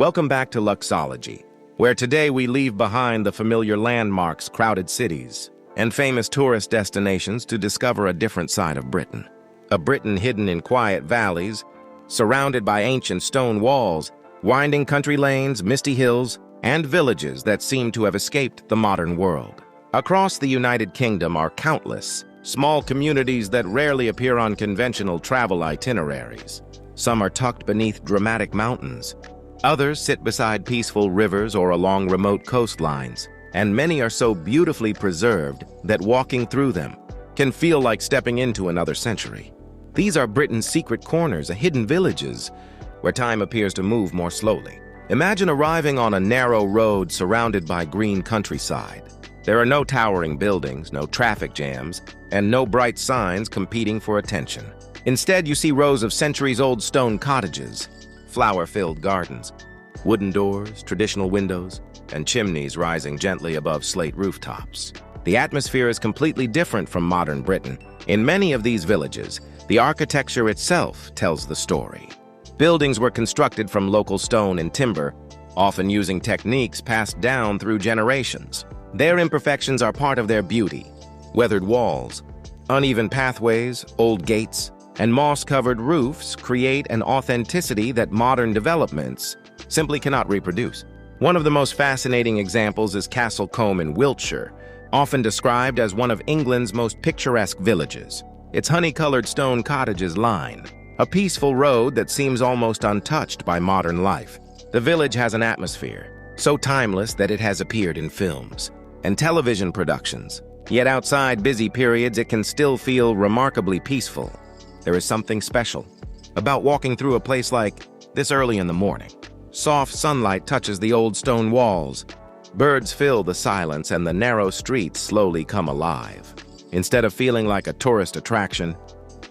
Welcome back to Luxology, where today we leave behind the familiar landmarks, crowded cities, and famous tourist destinations to discover a different side of Britain. A Britain hidden in quiet valleys, surrounded by ancient stone walls, winding country lanes, misty hills, and villages that seem to have escaped the modern world. Across the United Kingdom are countless small communities that rarely appear on conventional travel itineraries. Some are tucked beneath dramatic mountains. Others sit beside peaceful rivers or along remote coastlines, and many are so beautifully preserved that walking through them can feel like stepping into another century. These are Britain's secret corners, hidden villages, where time appears to move more slowly. Imagine arriving on a narrow road surrounded by green countryside. There are no towering buildings, no traffic jams, and no bright signs competing for attention. Instead, you see rows of centuries-old stone cottages, flower-filled gardens, wooden doors, traditional windows, and chimneys rising gently above slate rooftops. The atmosphere is completely different from modern Britain. In many of these villages, the architecture itself tells the story. Buildings were constructed from local stone and timber, often using techniques passed down through generations. Their imperfections are part of their beauty. Weathered walls, uneven pathways, old gates, and moss-covered roofs create an authenticity that modern developments simply cannot reproduce. One of the most fascinating examples is Castle Combe in Wiltshire, often described as one of England's most picturesque villages. Its honey-colored stone cottages line a peaceful road that seems almost untouched by modern life. The village has an atmosphere so timeless that it has appeared in films and television productions. Yet outside busy periods, it can still feel remarkably peaceful. There is something special about walking through a place like this early in the morning. Soft sunlight touches the old stone walls. Birds fill the silence, and the narrow streets slowly come alive. Instead of feeling like a tourist attraction,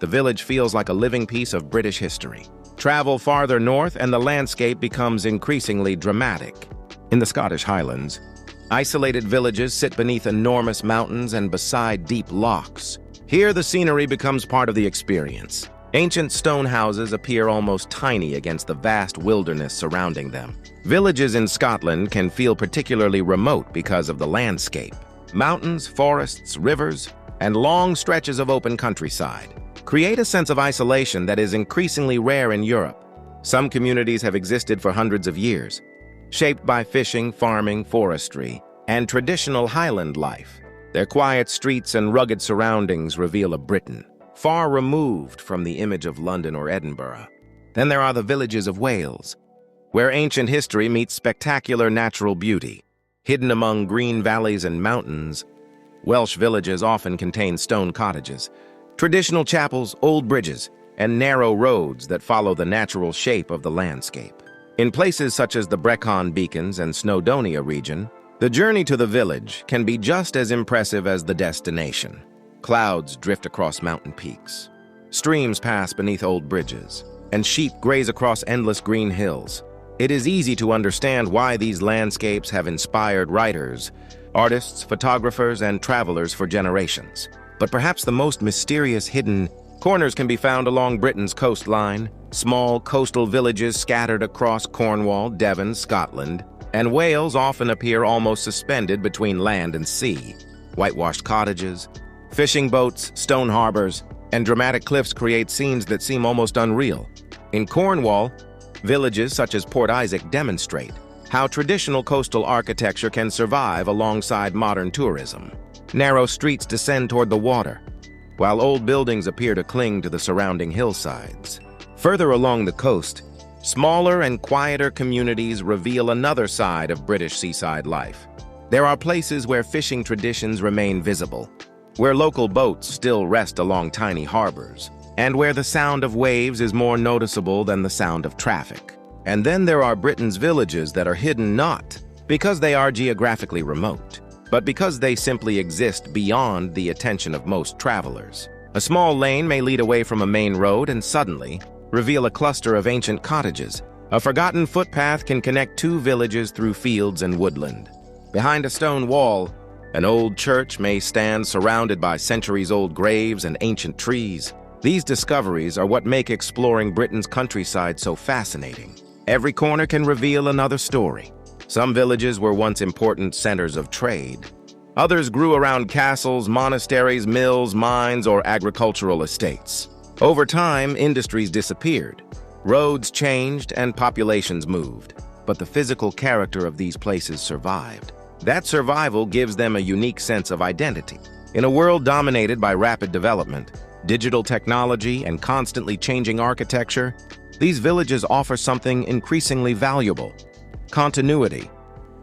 the village feels like a living piece of British history. Travel farther north, and the landscape becomes increasingly dramatic. In the Scottish Highlands, isolated villages sit beneath enormous mountains and beside deep lochs. Here, the scenery becomes part of the experience. Ancient stone houses appear almost tiny against the vast wilderness surrounding them. Villages in Scotland can feel particularly remote because of the landscape. Mountains, forests, rivers, and long stretches of open countryside create a sense of isolation that is increasingly rare in Europe. Some communities have existed for hundreds of years, shaped by fishing, farming, forestry, and traditional Highland life. Their quiet streets and rugged surroundings reveal a Britain far removed from the image of London or Edinburgh. Then there are the villages of Wales, where ancient history meets spectacular natural beauty. Hidden among green valleys and mountains, Welsh villages often contain stone cottages, traditional chapels, old bridges, and narrow roads that follow the natural shape of the landscape. In places such as the Brecon Beacons and Snowdonia region, the journey to the village can be just as impressive as the destination. Clouds drift across mountain peaks. Streams pass beneath old bridges, and sheep graze across endless green hills. It is easy to understand why these landscapes have inspired writers, artists, photographers, and travelers for generations. But perhaps the most mysterious hidden corners can be found along Britain's coastline. Small coastal villages scattered across Cornwall, Devon, Scotland, and Wales often appear almost suspended between land and sea. Whitewashed cottages, fishing boats, stone harbors, and dramatic cliffs create scenes that seem almost unreal. In Cornwall, villages such as Port Isaac demonstrate how traditional coastal architecture can survive alongside modern tourism. Narrow streets descend toward the water, while old buildings appear to cling to the surrounding hillsides. Further along the coast, smaller and quieter communities reveal another side of British seaside life. There are places where fishing traditions remain visible, where local boats still rest along tiny harbors, and where the sound of waves is more noticeable than the sound of traffic. And then there are Britain's villages that are hidden not because they are geographically remote, but because they simply exist beyond the attention of most travelers. A small lane may lead away from a main road and suddenly reveal a cluster of ancient cottages. A forgotten footpath can connect two villages through fields and woodland. Behind a stone wall, an old church may stand surrounded by centuries-old graves and ancient trees. These discoveries are what make exploring Britain's countryside so fascinating. Every corner can reveal another story. Some villages were once important centers of trade. Others grew around castles, monasteries, mills, mines, or agricultural estates. Over time, industries disappeared. Roads changed and populations moved. But the physical character of these places survived. That survival gives them a unique sense of identity. In a world dominated by rapid development, digital technology, and constantly changing architecture, these villages offer something increasingly valuable: continuity.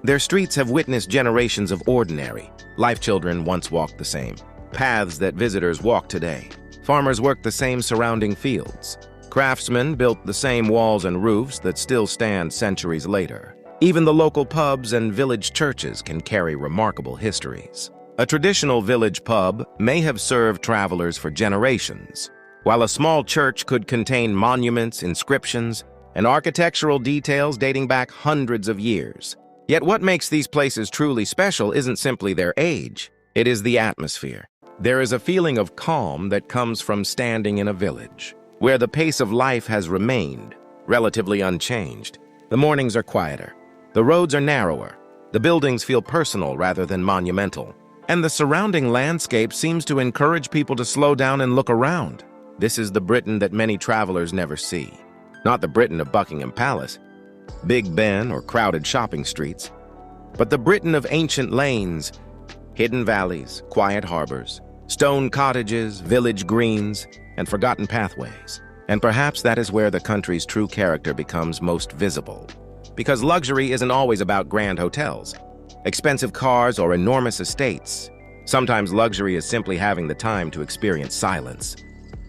Their streets have witnessed generations of ordinary life. Children once walked the same paths that visitors walk today. Farmers worked the same surrounding fields. Craftsmen built the same walls and roofs that still stand centuries later. Even the local pubs and village churches can carry remarkable histories. A traditional village pub may have served travelers for generations, while a small church could contain monuments, inscriptions, and architectural details dating back hundreds of years. Yet what makes these places truly special isn't simply their age, it is the atmosphere. There is a feeling of calm that comes from standing in a village, where the pace of life has remained relatively unchanged. The mornings are quieter, the roads are narrower, the buildings feel personal rather than monumental, and the surrounding landscape seems to encourage people to slow down and look around. This is the Britain that many travelers never see. Not the Britain of Buckingham Palace, Big Ben, or crowded shopping streets, but the Britain of ancient lanes, hidden valleys, quiet harbors, stone cottages, village greens, and forgotten pathways. And perhaps that is where the country's true character becomes most visible. Because luxury isn't always about grand hotels, expensive cars, or enormous estates. Sometimes luxury is simply having the time to experience silence,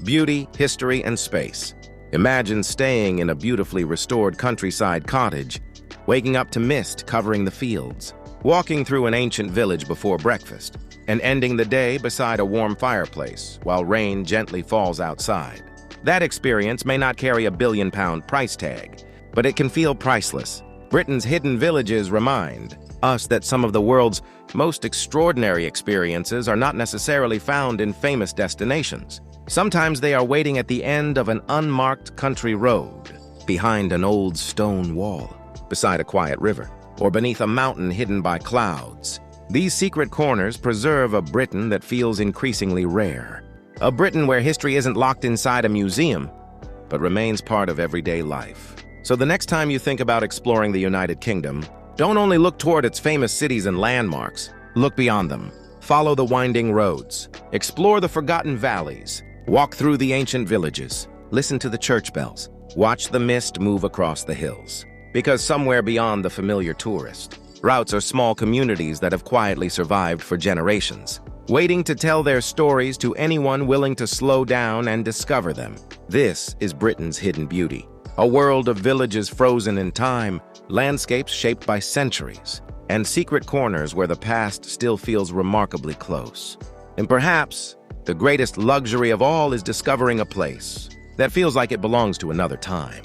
beauty, history, and space. Imagine staying in a beautifully restored countryside cottage, waking up to mist covering the fields, walking through an ancient village before breakfast, and ending the day beside a warm fireplace while rain gently falls outside. That experience may not carry a billion-pound price tag, but it can feel priceless. Britain's hidden villages remind us that some of the world's most extraordinary experiences are not necessarily found in famous destinations. Sometimes they are waiting at the end of an unmarked country road, behind an old stone wall, beside a quiet river, or beneath a mountain hidden by clouds. These secret corners preserve a Britain that feels increasingly rare. A Britain where history isn't locked inside a museum, but remains part of everyday life. So the next time you think about exploring the United Kingdom, don't only look toward its famous cities and landmarks, look beyond them. Follow the winding roads, explore the forgotten valleys, walk through the ancient villages, listen to the church bells, watch the mist move across the hills. Because somewhere beyond the familiar tourist, routes are small communities that have quietly survived for generations, waiting to tell their stories to anyone willing to slow down and discover them. This is Britain's hidden beauty, a world of villages frozen in time, landscapes shaped by centuries, and secret corners where the past still feels remarkably close. And perhaps the greatest luxury of all is discovering a place that feels like it belongs to another time.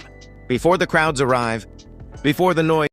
Before the crowds arrive, before the noise